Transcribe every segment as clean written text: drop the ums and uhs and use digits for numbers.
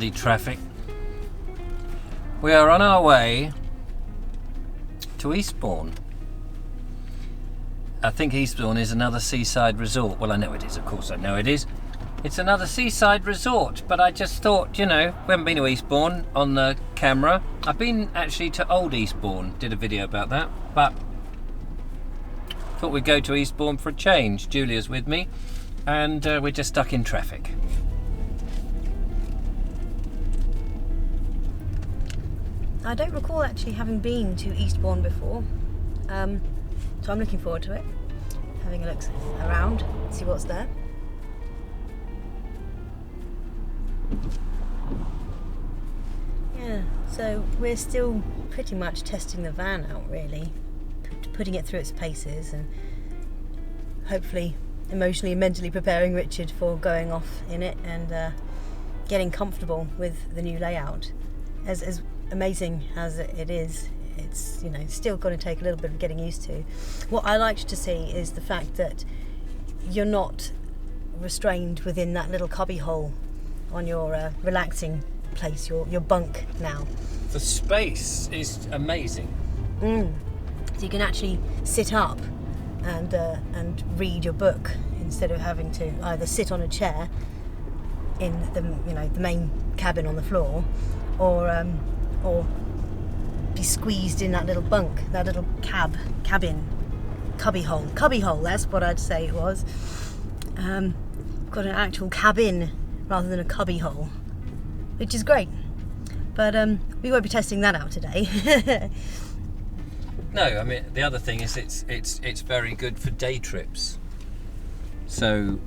bloody traffic. We are on our way to Eastbourne. I think Eastbourne is another seaside resort. Well, I know it is, of course I know it is. It's another seaside resort, but I just thought, you know, we haven't been to Eastbourne on the camera. I've been actually to Old Eastbourne, did a video about that, but thought we'd go to Eastbourne for a change. Julia's with me, and we're just stuck in traffic. I don't recall actually having been to Eastbourne before, so I'm looking forward to it. Having a look around, see what's there. Yeah, so we're still pretty much testing the van out, really, putting it through its paces and hopefully emotionally and mentally preparing Richard for going off in it and getting comfortable with the new layout. As amazing as it is, it's, you know, still going to take a little bit of getting used to. What I liked to see is the fact that you're not restrained within that little cubby hole on your relaxing place, your bunk now. The space is amazing. So you can actually sit up and read your book instead of having to either sit on a chair in the main cabin on the floor, or be squeezed in that little bunk, that little cabin, cubby hole. That's what I'd say it was. Got an actual cabin rather than a cubby hole, which is great. But we won't be testing that out today. No, I mean, the other thing is it's very good for day trips. So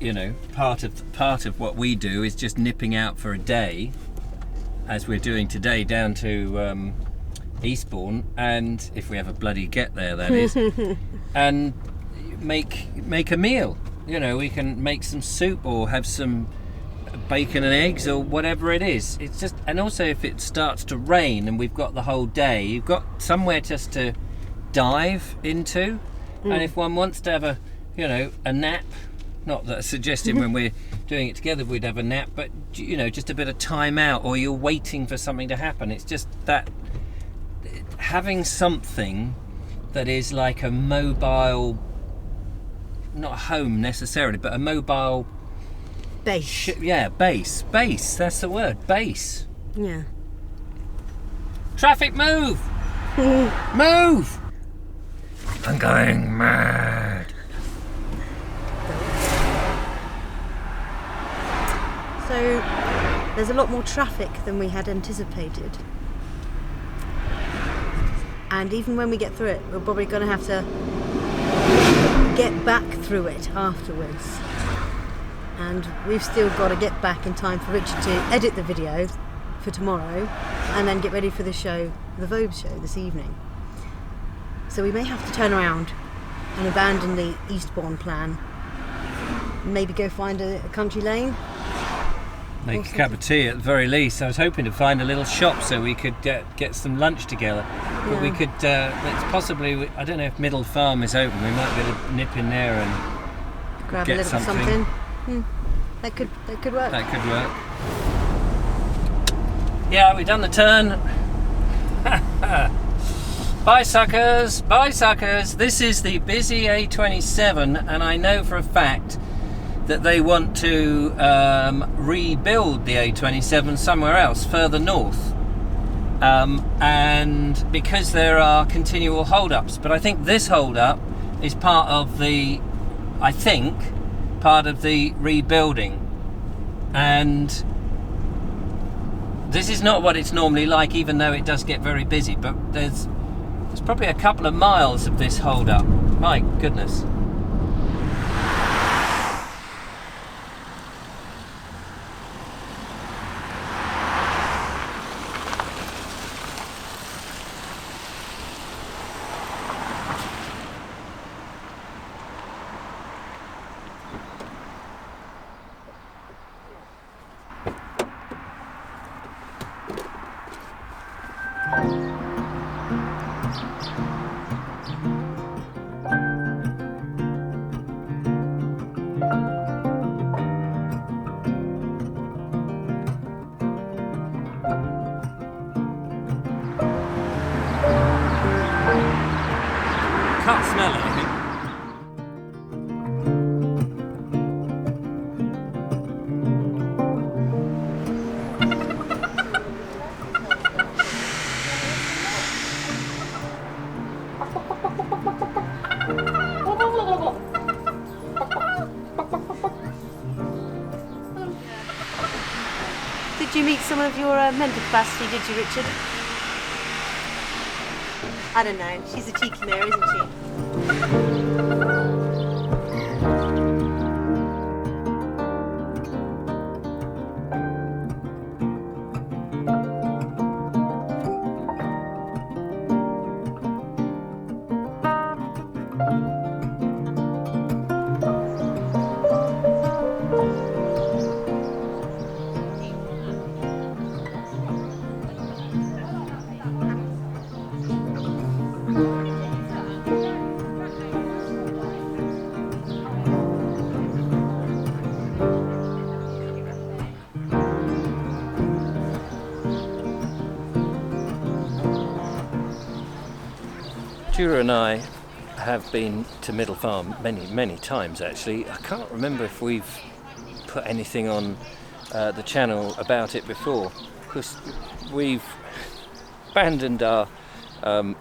you know, part of what we do is just nipping out for a day, as we're doing today, down to Eastbourne, and if we have a bloody get there, that is, and make a meal. You know, we can make some soup or have some bacon and eggs or whatever it is. It's just, and also if it starts to rain and we've got the whole day, you've got somewhere just to dive into. And if one wants to have a nap, not that I'm suggesting when we're doing it together we'd have a nap, but you know, just a bit of time out, or you're waiting for something to happen. It's just that having something that is like a mobile, not home necessarily, but a mobile Base. Base. That's the word. Base. Yeah. Traffic, move! Move! I'm going mad. So there's a lot more traffic than we had anticipated. And even when we get through it, we're probably going to have to get back through it afterwards. And we've still got to get back in time for Richard to edit the video for tomorrow and then get ready for the show, the Vobes show this evening. So we may have to turn around and abandon the Eastbourne plan. Maybe go find a country lane. Make a cup of tea at the very least. I was hoping to find a little shop so we could get some lunch together. But we could, it's possibly, I don't know if Middle Farm is open. We might be able to nip in there and Grab get a little something. That could work. That could work. Yeah, we've done the turn. Bye suckers, bye suckers. This is the busy A27, and I know for a fact that they want to rebuild the A27 somewhere else, further north. And because there are continual hold-ups. But I think this hold-up is part of the rebuilding. And this is not what it's normally like, even though it does get very busy. But there's probably a couple of miles of this hold-up. My goodness. can't smell anything. Did you meet some of your mental capacity, did you, Richard? I don't know. She's a cheeky mare, isn't she? Jura and I have been to Middle Farm many times actually. I can't remember if we've put anything on the channel about it before, because we've abandoned our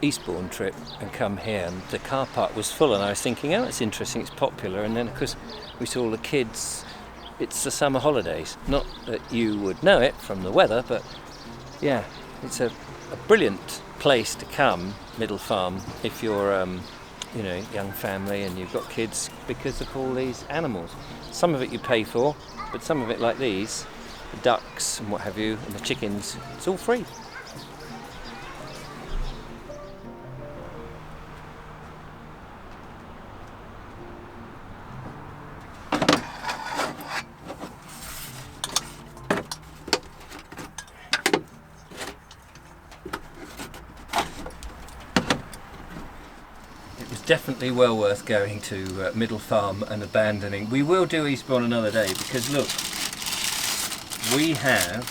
Eastbourne trip and come here, and the car park was full, and I was thinking, oh, it's interesting, it's popular, and then of course we saw all the kids. It's the summer holidays. Not that you would know it from the weather, but yeah, it's a brilliant place to come, Middle Farm, if you're young family and you've got kids, because of all these animals. Some of it you pay for, but some of it, like these, the ducks and what have you, and the chickens, it's all free. Definitely well worth going to Middle Farm and abandoning. We will do Eastbourne another day, because look, we have,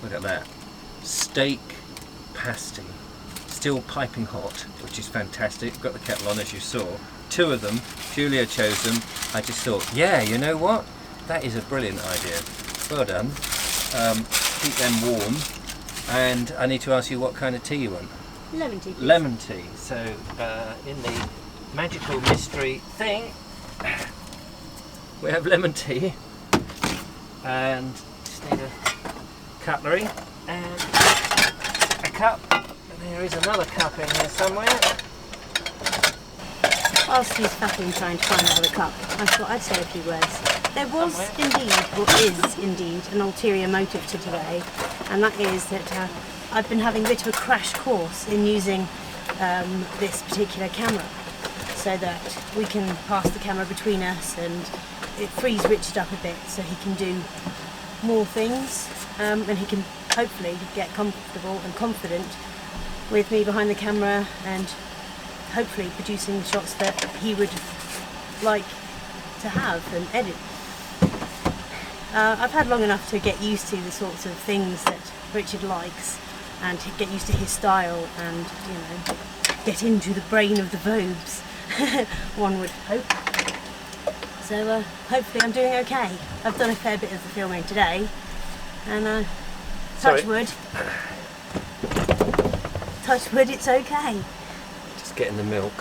look at that, steak pasty, still piping hot, which is fantastic. We've got the kettle on, as you saw. 2 of them, Julia chose them. I just thought, yeah, you know what? That is a brilliant idea. Well done. Keep them warm. And I need to ask you what kind of tea you want. Lemon tea, please. Lemon tea. So in the magical mystery thing, we have lemon tea, and just need a cutlery and a cup. And there is another cup in here somewhere. Whilst he's faffing trying to find another cup, I thought I'd say a few words. There was is indeed an ulterior motive to today, and that is that I've been having a bit of a crash course in using this particular camera, so that we can pass the camera between us, and it frees Richard up a bit so he can do more things, and he can hopefully get comfortable and confident with me behind the camera, and hopefully producing shots that he would like to have and edit. I've had long enough to get used to the sorts of things that Richard likes, and to get used to his style, and get into the brain of the Vobes, one would hope. So hopefully I'm doing okay. I've done a fair bit of the filming today, and touch wood, it's okay. Just getting the milk.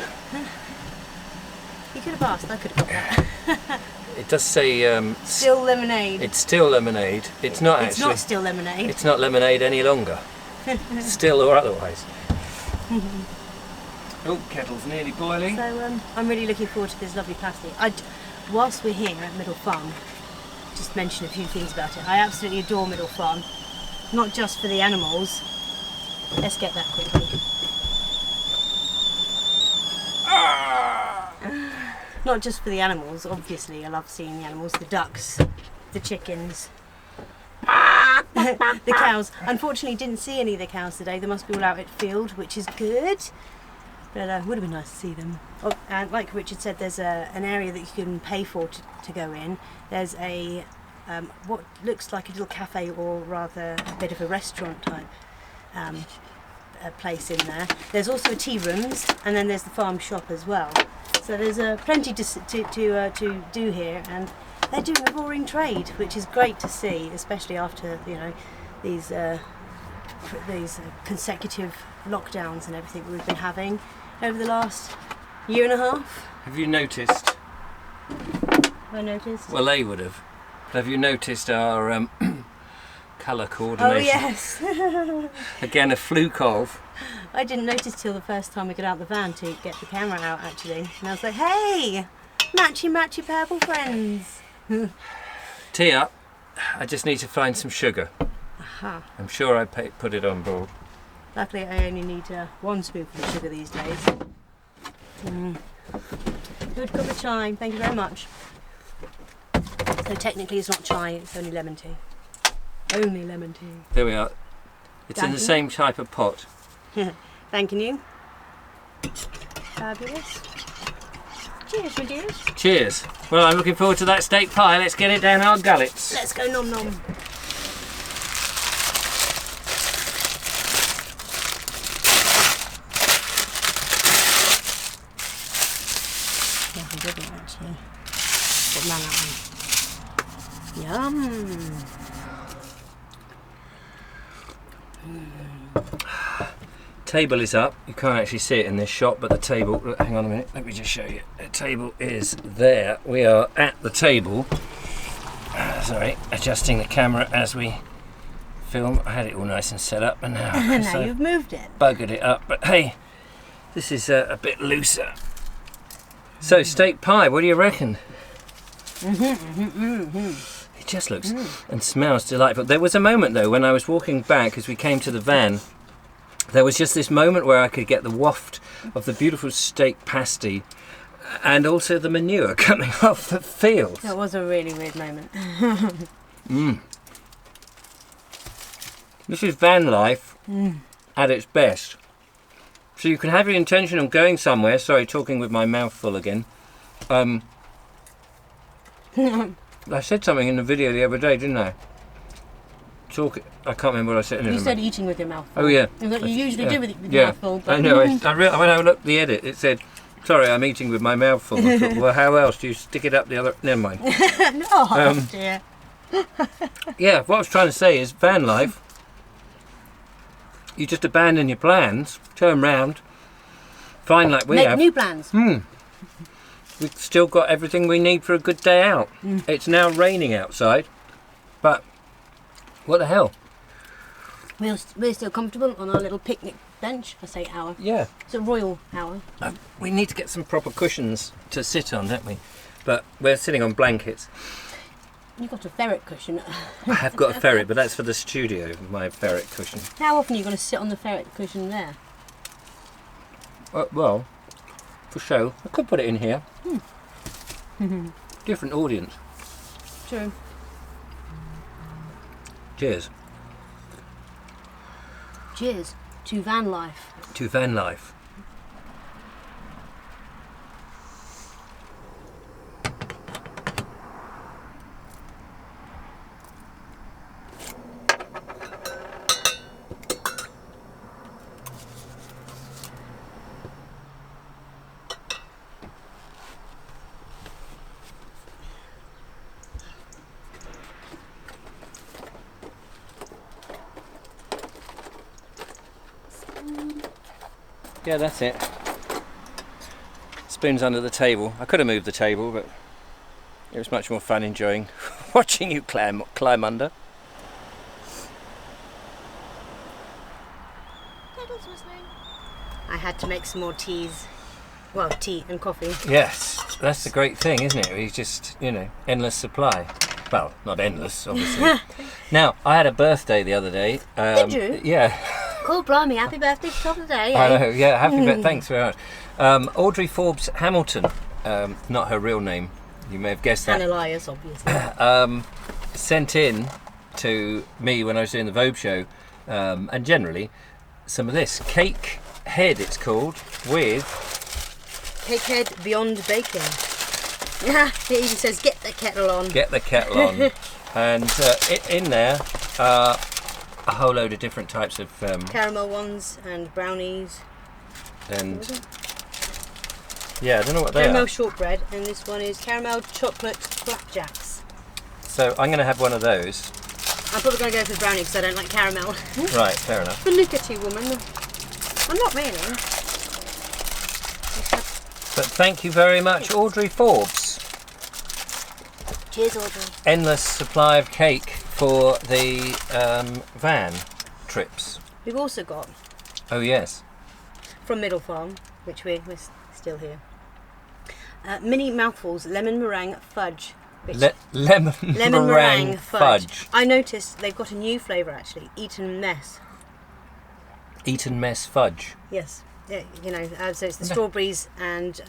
You could have asked, I could have got that. It does say still lemonade. It's still lemonade. It's not actually. It's not still lemonade. It's not lemonade any longer. Still or otherwise. Oh, kettle's nearly boiling. So I'm really looking forward to this lovely pasty. Whilst we're here at Middle Farm, just mention a few things about it. I absolutely adore Middle Farm, not just for the animals. Let's get that quickly. Not just for the animals, obviously. I love seeing the animals, the ducks, the chickens, the cows. Unfortunately, didn't see any of the cows today. They must be all out at field, which is good. But it would have been nice to see them. Oh, and like Richard said, there's an area that you can pay for to go in. There's a what looks like a little cafe, or rather a bit of a restaurant type place in there. There's also tea rooms, and then there's the farm shop as well. So there's plenty to do here, and they're doing a roaring trade, which is great to see, especially after these consecutive lockdowns and everything we've been having over the last year and a half. Have you noticed? I noticed. Well, they would have. Have you noticed our colour coordination? Oh yes. Again, a fluke of. I didn't notice till the first time we got out the van to get the camera out actually, and I was like, hey, matchy purple friends. Tea up. I just need to find some sugar. Aha. I'm sure I put it on board. Luckily I only need 1 spoonful of sugar these days. Good cup of chai, thank you very much. So technically it's not chai, it's only lemon tea. Only lemon tea. There we are. It's in the same type of pot. Thanking you. Fabulous. Cheers, my dears. Cheers. Well, I'm looking forward to that steak pie. Let's get it down our gullets. Let's go nom nom. Yeah, I didn't actually. Put that on. Yum. Table is up. You can't actually see it in this shot, but the table, hang on a minute, let me just show you. The table is there. We are at the table. Sorry, adjusting the camera as we film. I had it all nice and set up, and now, Now you've moved it. Buggered it up, but hey, this is a bit looser. So, steak pie, what do you reckon? It just looks and smells delightful. There was a moment though when I was walking back as we came to the van. There was just this moment where I could get the waft of the beautiful steak pasty and also the manure coming off the field. That was a really weird moment. This is van life at its best. So you can have your intention of going somewhere. Sorry, talking with my mouth full again. I said something in the video the other day, didn't I? I can't remember what I said. You said eating with your mouth full. Oh yeah. Is what you usually do with your mouth full. But I know. When I looked at the edit, it said, "Sorry, I'm eating with my mouth full." I thought, well, how else do you stick it up the other? Never mind. Oh dear. Yeah, what I was trying to say is, van life. You just abandon your plans, turn round, find like we Make have. new plans. We've still got everything we need for a good day out. It's now raining outside, but what the hell? We're still comfortable on our little picnic bench. I say hour. Yeah. It's a royal hour. We need to get some proper cushions to sit on, don't we? But we're sitting on blankets. You've got a ferret cushion. I have got a ferret, but that's for the studio, my ferret cushion. How often are you going to sit on the ferret cushion there? Well, for show. I could put it in here. Different audience. True. Cheers. Cheers to van life. To van life. Yeah, that's it. Spoon's under the table. I could have moved the table, but it was much more fun enjoying watching you climb under. I had to make some more teas. Well, tea and coffee. Yes, that's the great thing, isn't it? It's just, endless supply. Well, not endless, obviously. Now, I had a birthday the other day. Did you? Yeah. Cool, blimey, happy birthday to top of the day. I know, yeah, happy birthday. Thanks very much. Audrey Forbes Hamilton, not her real name, you may have guessed that. And Elias, obviously. Sent in to me when I was doing the Vobes show, and generally, some of this. Cake Head, it's called, with... Cake Head Beyond Baking. It even says, get the kettle on. Get the kettle on. And in there are a whole load of different types of caramel ones and brownies. and yeah, I don't know what they Caramel are. shortbread, and this one is caramel chocolate flapjacks. So I'm going to have one of those. I'm probably going to go for the brownie because I don't like caramel. Right, fair enough. But look at you, woman. I'm not really. But thank you very much, Audrey Forbes. Cheers, Audrey. Endless supply of cake for the van trips. We've also got Oh yes. from Middle Farm, which we're still here. Mini mouthfuls lemon meringue fudge. Which Lemon meringue fudge. I noticed they've got a new flavour actually, Eton Mess. Eton mess fudge. Yes, yeah, you know, so it's the strawberries and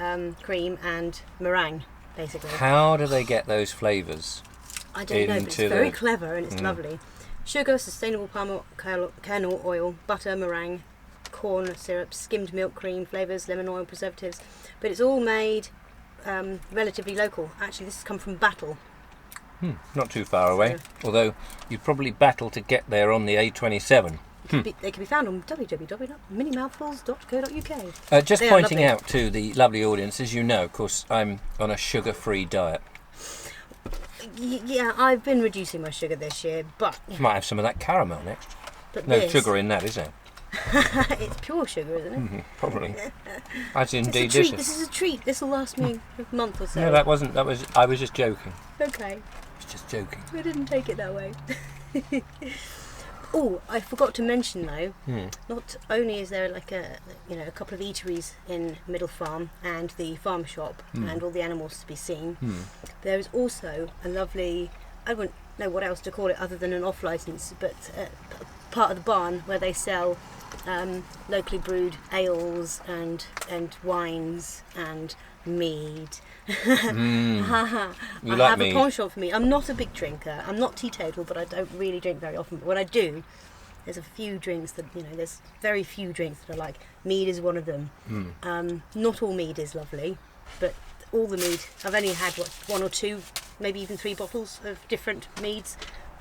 cream and meringue, basically. How do they get those flavours? I don't know, but it's into very the- clever and it's lovely. Sugar, sustainable palm kernel oil, butter, meringue, corn syrup, skimmed milk cream, flavours, lemon oil, preservatives. But it's all made relatively local. Actually, this has come from Battle. Not too far away. Although you'd probably battle to get there on the A27. They can be found on www.minimouthfuls.co.uk. Just They are pointing lovely. out to the lovely audience, as you know, of course, I'm on a sugar-free diet. Yeah, I've been reducing my sugar this year, but Might have some of that caramel next. but No this, sugar in that, is there? it's pure sugar, isn't it? Probably. That's It's indeed a treat. delicious. This is a treat. This will last me a month or so. No, that wasn't. That was. I was just joking. Okay. I was just joking. I didn't take it that way. Oh, I forgot to mention though. Not only is there like a couple of eateries in Middle Farm and the farm shop and all the animals to be seen. There is also a lovely. I wouldn't know what else to call it other than an off license, but part of the barn where they sell locally brewed ales and wines and mead. You I like have mead? a penchant for mead. I'm not a big drinker. I'm not teetotal, but I don't really drink very often. But when I do, there's a few drinks that there's very few drinks that I like. Mead is one of them. Not all mead is lovely, but all the mead. I've only had one or two, maybe even 3 bottles of different meads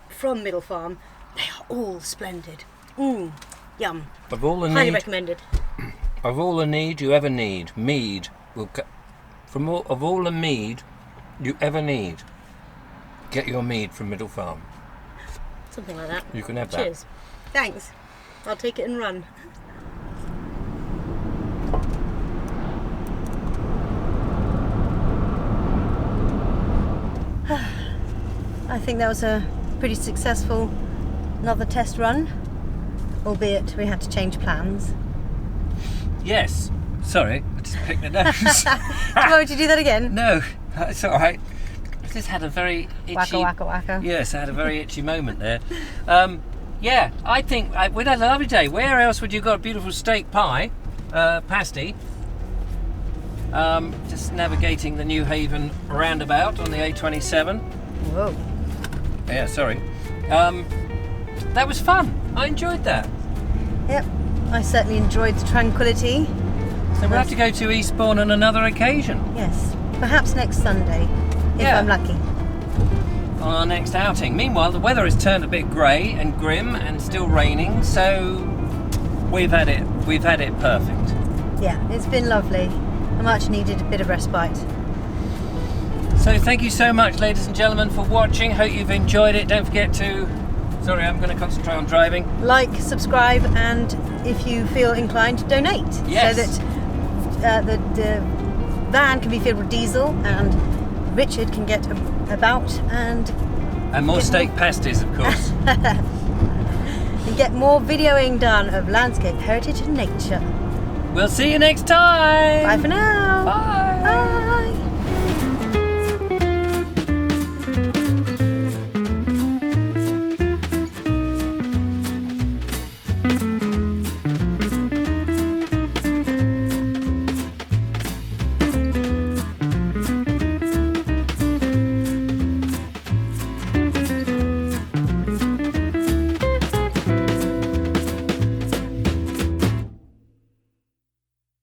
from Middle Farm. They are all splendid. Yum. Of all the Highly need, recommended. of all the need you ever need, mead will. Of all the mead you ever need, get your mead from Middle Farm. Something like that. You can have that. Cheers. Thanks. I'll take it and run. I think that was a pretty successful another test run, albeit we had to change plans. Yes. Sorry, I just picked the nose. Do you want me to do that again? No, that's all right. I just had a very itchy. Wacka, wacka, wacka. Yes, I had a very itchy moment there. Yeah, I think we'd had a lovely day. Where else would you got a beautiful steak pie, pasty? Just navigating the New Haven roundabout on the A27. Whoa. Yeah, sorry. That was fun. I enjoyed that. Yep. I certainly enjoyed the tranquility. So we'll have to go to Eastbourne on another occasion Yes. Perhaps next Sunday, if Yeah. I'm lucky. on our next outing. Meanwhile, the weather has turned a bit grey and grim and still raining, so we've had it perfect. Yeah, it's been lovely. I much needed a bit of respite. So thank you so much, ladies and gentlemen, for watching. Hope you've enjoyed it. Don't forget to... Sorry, I'm going to concentrate on driving. Like, subscribe, and if you feel inclined, donate. Yes. So that the van can be filled with diesel and Richard can get about and And more Get steak more- pasties, of course. get more videoing done of landscape, heritage and nature. We'll see you next time. Bye for now. Bye. Bye.